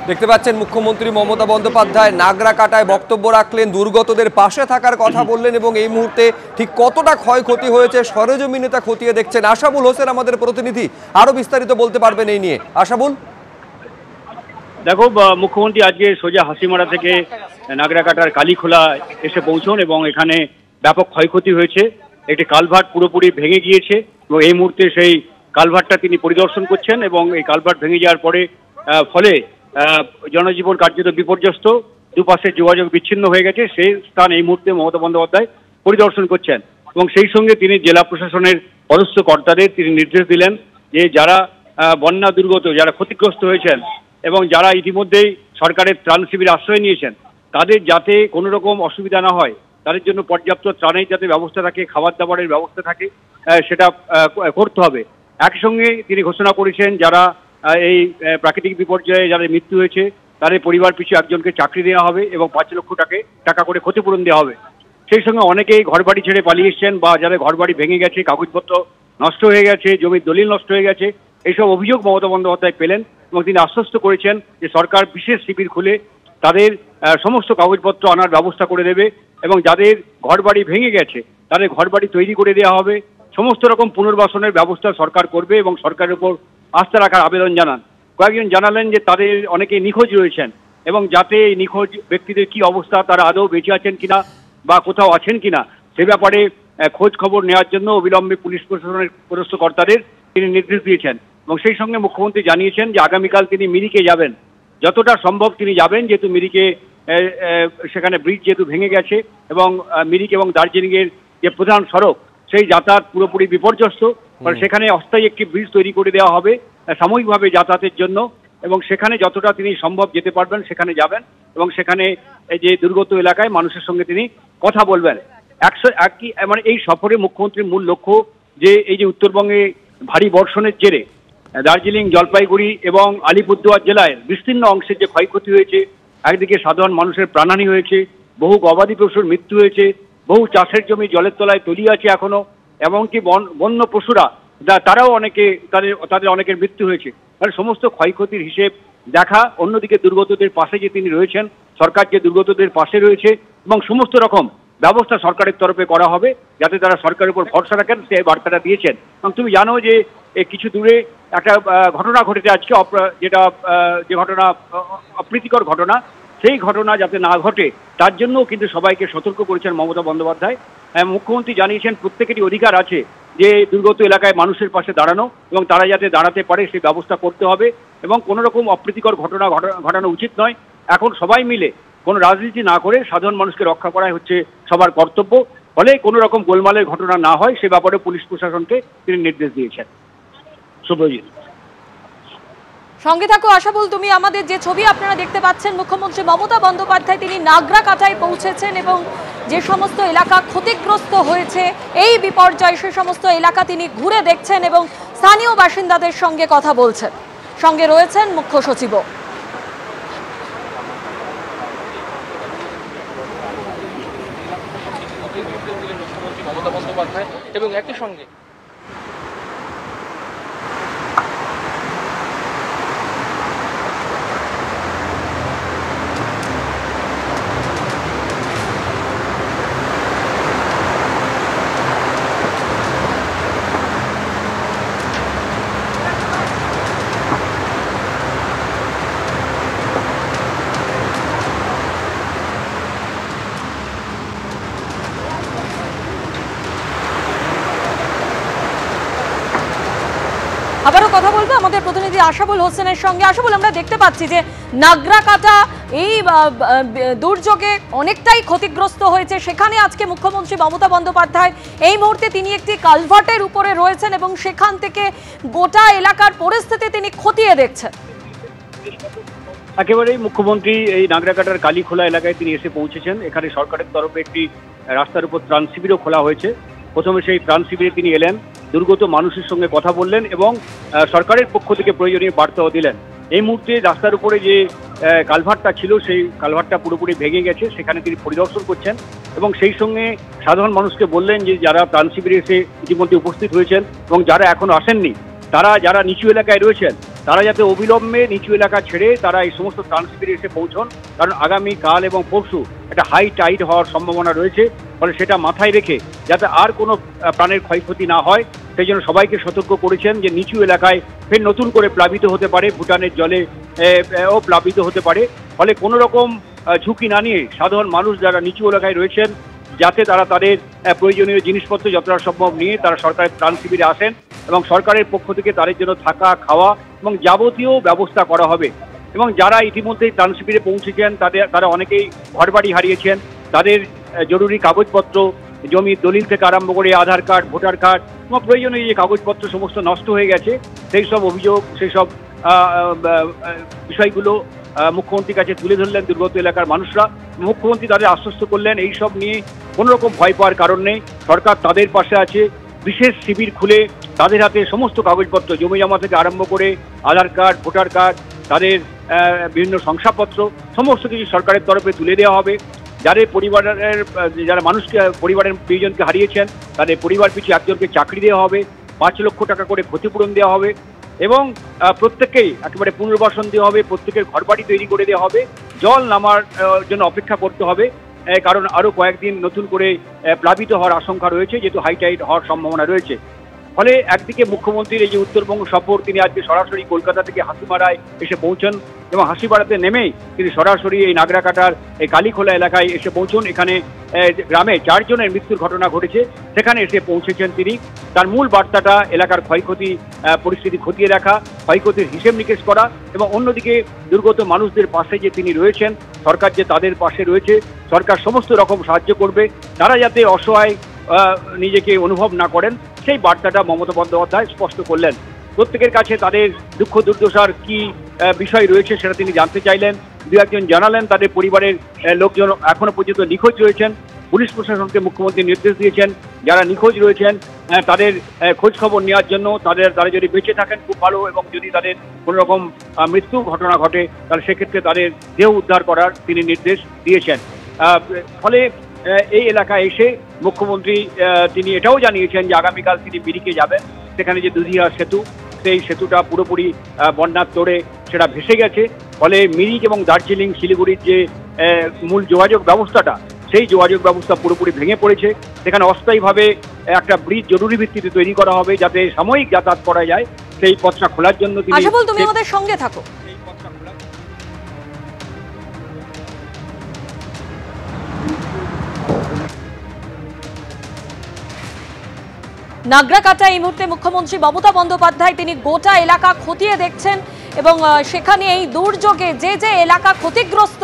দেখতে পাচ্ছেন মুখ্যমন্ত্রী মমতা বন্দ্যোপাধ্যায় নাগরাকাটায় বক্তব্য রাখলেন, দুর্গতদের পাশে থাকার কথা বললেন এবং এই মুহূর্তে ঠিক কতটা ক্ষয়ক্ষতি হয়েছে সরেজমিনে তা খতিয়ে দেখছেন। আশাবুল হোসেন আমাদের প্রতিনিধি আরো বিস্তারিত বলতে পারবেন এই নিয়ে। আশাবুল, দেখো, মুখ্যমন্ত্রী আজকে সোজা হাসিমারা থেকে নাগরাকাটার কালীখোলা এসে পৌঁছন এবং এখানে ব্যাপক ক্ষয়ক্ষতি হয়েছে। একটি কালভার্ট পুরোপুরি ভেঙে গিয়েছে এবং এই মুহূর্তে সেই কালভার্টটা তিনি পরিদর্শন করছেন এবং এই কালভার্ট ভেঙে যাওয়ার পরে ফলে জনজীবন কার্যত বিপর্যস্ত, দুপাশে যোগাযোগ বিচ্ছিন্ন হয়ে গেছে। সেই স্থান এই মুহূর্তে মমতা বন্দ্যোপাধ্যায় পরিদর্শন করছেন এবং সেই সঙ্গে তিনি জেলা প্রশাসনের পদস্থ কর্তাদের তিনি নির্দেশ দিলেন যে যারা বন্যা দুর্গত, যারা ক্ষতিগ্রস্ত হয়েছেন এবং যারা ইতিমধ্যেই সরকারের ত্রাণ শিবিরে আশ্রয় নিয়েছেন তাদের যাতে কোনো রকম অসুবিধা না হয়, তাদের জন্য পর্যাপ্ত ত্রাণের যাতে ব্যবস্থা থাকে, খাবার দাবারের ব্যবস্থা থাকে, সেটা করতে হবে। একই সঙ্গে তিনি ঘোষণা করেছেন যারা এই প্রাকৃতিক বিপর্যয়ে যাদের মৃত্যু হয়েছে তাদের পরিবার পিছু একজনকে চাকরি দেওয়া হবে এবং 5 লক্ষ টাকা করে ক্ষতিপূরণ দেওয়া হবে। সেই সঙ্গে অনেকেই ঘরবাড়ি ছেড়ে পালিয়ে এসছেন বা যাদের ঘরবাড়ি ভেঙে গেছে, কাগজপত্র নষ্ট হয়ে গেছে, জমির দলিল নষ্ট হয়ে গেছে, এইসব অভিযোগ মমতা বন্দ্যোপাধ্যায় পেলেন এবং তিনি আশ্বস্ত করেছেন যে সরকার বিশেষ শিবির খুলে তাদের সমস্ত কাগজপত্র আনার ব্যবস্থা করে দেবে এবং যাদের ঘরবাড়ি ভেঙে গেছে তাদের ঘরবাড়ি তৈরি করে দেওয়া হবে। সমস্ত রকম পুনর্বাসনের ব্যবস্থা সরকার করবে এবং সরকারের উপর আস্থা রাখার আবেদন জানান। কয়েকজন জানালেন যে তাদের অনেকে নিখোঁজ রয়েছেন এবং যাতে এই নিখোঁজ ব্যক্তিদের কি অবস্থা, তারা আদৌ বেঁচে আছেন কিনা বা কোথাও আছেন কিনা সে ব্যাপারে খোঁজ খবর নেওয়ার জন্য অবিলম্বে পুলিশ প্রশাসনের পদস্থ কর্তাদের তিনি নির্দেশ দিয়েছেন এবং সেই সঙ্গে মুখ্যমন্ত্রী জানিয়েছেন যে আগামীকাল তিনি মিরিকে যাবেন, যতটা সম্ভব তিনি যাবেন, যেহেতু মিরিকে সেখানে ব্রিজ যেহেতু ভেঙে গেছে এবং মিরিক এবং দার্জিলিংয়ের যে প্রধান সড়ক সেই যাতায়াত পুরোপুরি বিপর্যস্ত। সেখানে অস্থায়ী একটি ব্রিজ তৈরি করে দেওয়া হবে সাময়িকভাবে যাতায়াতের জন্য এবং সেখানে যতটা তিনি সম্ভব যেতে পারবেন সেখানে যাবেন এবং সেখানে এই যে দুর্গত এলাকায় মানুষের সঙ্গে তিনি কথা বলবেন। মানে এই সফরে মুখ্যমন্ত্রীর মূল লক্ষ্য যে এই যে উত্তরবঙ্গে ভারী বর্ষণের জেরে দার্জিলিং, জলপাইগুড়ি এবং আলিপুরদুয়ার জেলায় বিস্তীর্ণ অংশের যে ক্ষয়ক্ষতি হয়েছে, একদিকে সাধারণ মানুষের প্রাণহানি হয়েছে, বহু গবাদি পশুর মৃত্যু হয়েছে, বহু চাষের জমি জলের তলায় তলিয়ে আছে এখনো, এমনকি বন্য পশুরা তারাও অনেকে তাদের অনেকের মৃত্যু হয়েছে। মানে সমস্ত ক্ষয়ক্ষতির হিসেব দেখা, অন্যদিকে দুর্গতদের পাশে যে তিনি রয়েছেন, সরকার যে দুর্গতদের পাশে রয়েছে এবং সমস্ত রকম ব্যবস্থা সরকারের তরফে করা হবে যাতে তারা সরকারের উপর ভরসা রাখেন, সেই বার্তাটা দিয়েছেন। এবং তুমি জানো যে কিছু দূরে একটা ঘটনা ঘটেছে আজকে, যে ঘটনা অপ্রীতিকর ঘটনা, সেই ঘটনা যাতে না ঘটে তার জন্যও কিন্তু সবাইকে সতর্ক করেছেন মমতা বন্দ্যোপাধ্যায়। মুখ্যমন্ত্রী জানিয়েছেন প্রত্যেকেরই অধিকার আছে যে দুর্গত এলাকায় মানুষের পাশে দাঁড়ানো এবং তারা যাতে দাঁড়াতে পারে সেই ব্যবস্থা করতে হবে এবং কোনো রকম অপ্রীতিকর ঘটনা ঘটানো উচিত নয়। এখন সবাই মিলে কোনো রাজনীতি না করে সাধারণ মানুষকে রক্ষা করাই হচ্ছে সবার কর্তব্য, ফলে কোনো রকম গোলমালের ঘটনা না হয় সে ব্যাপারে পুলিশ প্রশাসনকে তিনি নির্দেশ দিয়েছেন। শুভজিৎ, সঙ্গে থাকো আশাবুল। তুমি আমাদের যে ছবি আপনারা দেখতে পাচ্ছেন, মুখ্যমন্ত্রী মমতা বন্দ্যোপাধ্যায় তিনি নাগরাকাটায় পৌঁছেছেন এবং যে সমস্ত এলাকা ক্ষতিগ্রস্ত হয়েছে এই বিপর্যয় সে সমস্ত এলাকা তিনি ঘুরে দেখছেন এবং স্থানীয় বাসিন্দাদের সঙ্গে কথা বলছেন। সঙ্গে রয়েছেন মুখ্য সচিবও। মমতা বন্দ্যোপাধ্যায় এবং একই সঙ্গে আবারও কথা বলবো আমাদের প্রতিনিধি আশাবুল হোসেনের সঙ্গে। আশাবুল, আমরা দেখতে পাচ্ছি যে নাগরাকাটা এই দুর্যোগে অনেকটাই ক্ষতিগ্রস্ত হয়েছে, সেখানে আজকে মুখ্যমন্ত্রী মমতা বন্দ্যোপাধ্যায় এই মুহূর্তে তিনি একটি কালভার্টের উপরে রয়েছেন এবং সেখান থেকে গোটা এলাকার পরিস্থিতি তিনি খতিয়ে দেখছেন। একেবারেই মুখ্যমন্ত্রী এই নাগরাকাটার কালীখোলা এলাকায় তিনি এসে পৌঁছেছেন। এখানে সরকারের তরফে একটি রাস্তার উপর ত্রাণ শিবিরও খোলা হয়েছে। প্রথমে সেই ত্রাণ শিবিরে তিনি এলেন, দুর্গত মানুষের সঙ্গে কথা বললেন এবং সরকারের পক্ষ থেকে প্রয়োজনীয় বার্তাও দিলেন। এই মুহূর্তে রাস্তার উপরে যে কালভার্টটা ছিল সেই কালভার্টটা পুরোপুরি ভেঙে গেছে, সেখানে তিনি পরিদর্শন করছেন এবং সেই সঙ্গে সাধারণ মানুষকে বললেন যে যারা ত্রাণ শিবিরে এসে ইতিমধ্যে উপস্থিত হয়েছেন এবং যারা এখনো আসেননি তারা যারা নিচু এলাকায় রয়েছেন তারা যাতে অবিলম্বে নিচু এলাকা ছেড়ে তারা এই সমস্ত ত্রাণ শিবিরে এসে পৌঁছন, কারণ আগামী কাল এবং পরশু একটা হাই টাইড হওয়ার সম্ভাবনা রয়েছে। ফলে সেটা মাথায় রেখে যাতে আর কোনো প্রাণের ক্ষয়ক্ষতি না হয় সেই জন্য সবাইকে সতর্ক করেছেন যে নিচু এলাকায় ফের নতুন করে প্লাবিত হতে পারে, ভুটানের জলে ও প্লাবিত হতে পারে। ফলে কোনো রকম ঝুঁকি না নিয়ে সাধারণ মানুষ যারা নিচু এলাকায় রয়েছেন যাতে তারা তাদের প্রয়োজনীয় জিনিসপত্র যতটা সম্ভব নিয়ে তারা সরকারের ত্রাণ শিবিরে আসেন এবং সরকারের পক্ষ থেকে তাদের জন্য থাকা, খাওয়া এবং যাবতীয় ব্যবস্থা করা হবে। এবং যারা ইতিমধ্যেই ত্রাণ শিবিরে পৌঁছেছেন তারা অনেকেই ঘরবাড়ি হারিয়েছেন, তাদের জরুরি কাগজপত্র, জমির দলিল থেকে আরম্ভ করে আধার কার্ড, ভোটার কার্ড এবং প্রয়োজনীয় যে কাগজপত্র সমস্ত নষ্ট হয়ে গেছে সেই সব অভিযোগ, সেই সব বিষয়গুলো মুখ্যমন্ত্রীর কাছে তুলে ধরলেন দুর্গত এলাকার মানুষরা। মুখ্যমন্ত্রী তাদের আশ্বস্ত করলেন এই সব নিয়ে কোনো রকম ভয় পাওয়ার কারণ নেই, সরকার তাদের পাশে আছে। বিশেষ শিবির খুলে তাদের হাতে সমস্ত কাগজপত্র, জমি জমা থেকে আরম্ভ করে আধার কার্ড, ভোটার কার্ড, তাদের বিভিন্ন শংসাপত্র সমস্ত কিছু সরকারের তরফে তুলে দেওয়া হবে। যারা মানুষকে পরিবারের প্রিয়জনকে হারিয়েছেন তাদের পরিবার পিছু একজনকে চাকরি দেওয়া হবে, 5 লক্ষ টাকা করে ক্ষতিপূরণ দেওয়া হবে এবং প্রত্যেককেই একেবারে পুনর্বাসন দেওয়া হবে, প্রত্যেকের ঘরবাড়ি তৈরি করে দেওয়া হবে। জল নামার জন্য অপেক্ষা করতে হবে, কারণ আরও কয়েকদিন নতুন করে প্লাবিত হওয়ার আশঙ্কা রয়েছে, যেহেতু হাই টাইড হওয়ার সম্ভাবনা রয়েছে। ফলে একদিকে মুখ্যমন্ত্রীর এই যে উত্তরবঙ্গ সফর, তিনি আজকে সরাসরি কলকাতা থেকে হাসিমারায় এসে পৌঁছন এবং হাসিমারাতে নেমেই তিনি সরাসরি এই নাগরাকাটার এই কালীখোলা এলাকায় এসে পৌঁছন। এখানে গ্রামে 4 জনের মৃত্যুর ঘটনা ঘটেছে, সেখানে এসে পৌঁছেছেন তিনি। তার মূল বার্তাটা এলাকার ক্ষয়ক্ষতি পরিস্থিতি খতিয়ে দেখা, ক্ষয়ক্ষতির হিসেব নিকেশ করা এবং অন্যদিকে দুর্গত মানুষদের পাশে যে তিনি রয়েছেন, সরকার যে তাদের পাশে রয়েছে, সরকার সমস্ত রকম সাহায্য করবে, তারা যাতে অসহায় নিজেকে অনুভব না করেন সেই বার্তাটা মমতা বন্দ্যোপাধ্যায় স্পষ্ট করলেন। প্রত্যেকের কাছে তাদের দুঃখ দুর্দশার কি বিষয় রয়েছে সেটা তিনি জানতে চাইলেন। 2-1 জন জানালেন তাদের পরিবারের লোকজন এখনো পর্যন্ত নিখোঁজ রয়েছেন। পুলিশ প্রশাসনকে মুখ্যমন্ত্রী নির্দেশ দিয়েছেন যারা নিখোঁজ রয়েছেন তাদের খোঁজ খবর নেওয়ার জন্য, তারা যদি বেঁচে থাকেন খুব ভালো, এবং যদি তাদের কোনো রকম মৃত্যু ঘটনা ঘটে তাহলে সেক্ষেত্রে তাদের দেহ উদ্ধার করার তিনি নির্দেশ দিয়েছেন। ফলে এই এলাকায় এসে মুখ্যমন্ত্রী তিনি এটাও জানিয়েছেন যে আগামীকাল তিনি মিরিকে যাবেন। সেখানে যে দুধিয়া সেতু, সেই সেতুটা পুরোপুরি বন্যার তোড়ে সেটা ভেসে গেছে। ফলে মিরিক এবং দার্জিলিং, শিলিগুড়ির যে মূল যোগাযোগ ব্যবস্থাটা, সেই যোগাযোগ ব্যবস্থা পুরোপুরি ভেঙে পড়েছে। সেখানে অস্থায়ীভাবে একটা ব্রিজ জরুরি ভিত্তিতে তৈরি করা হবে যাতে সাময়িক যাতায়াত করা যায়, সেই পথটা খোলার জন্য তিনি তুমি আমাদের সঙ্গে থাকো। নাগরাকাটা এই মুহূর্তে মুখ্যমন্ত্রী মমতা বন্দ্যোপাধ্যায় তিনি গোটা এলাকা খতিয়ে দেখছেন এবং সেখানে এই দুর্যোগে যে যে এলাকা ক্ষতিগ্রস্ত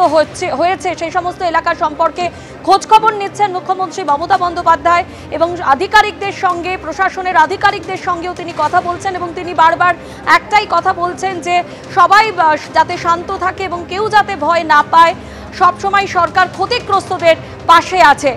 হয়েছে সেই সমস্ত এলাকা সম্পর্কে খোঁজ খবর নিচ্ছেন মুখ্যমন্ত্রী মমতা বন্দ্যোপাধ্যায় এবং আধিকারিকদের সঙ্গে, প্রশাসনের আধিকারিকদের সঙ্গেও তিনি কথা বলছেন এবং তিনি বারবার একটাই কথা বলছেন যে সবাই যাতে শান্ত থাকে এবং কেউ যাতে ভয় না পায়, সবসময় সরকার ক্ষতিগ্রস্তদের পাশে আছে।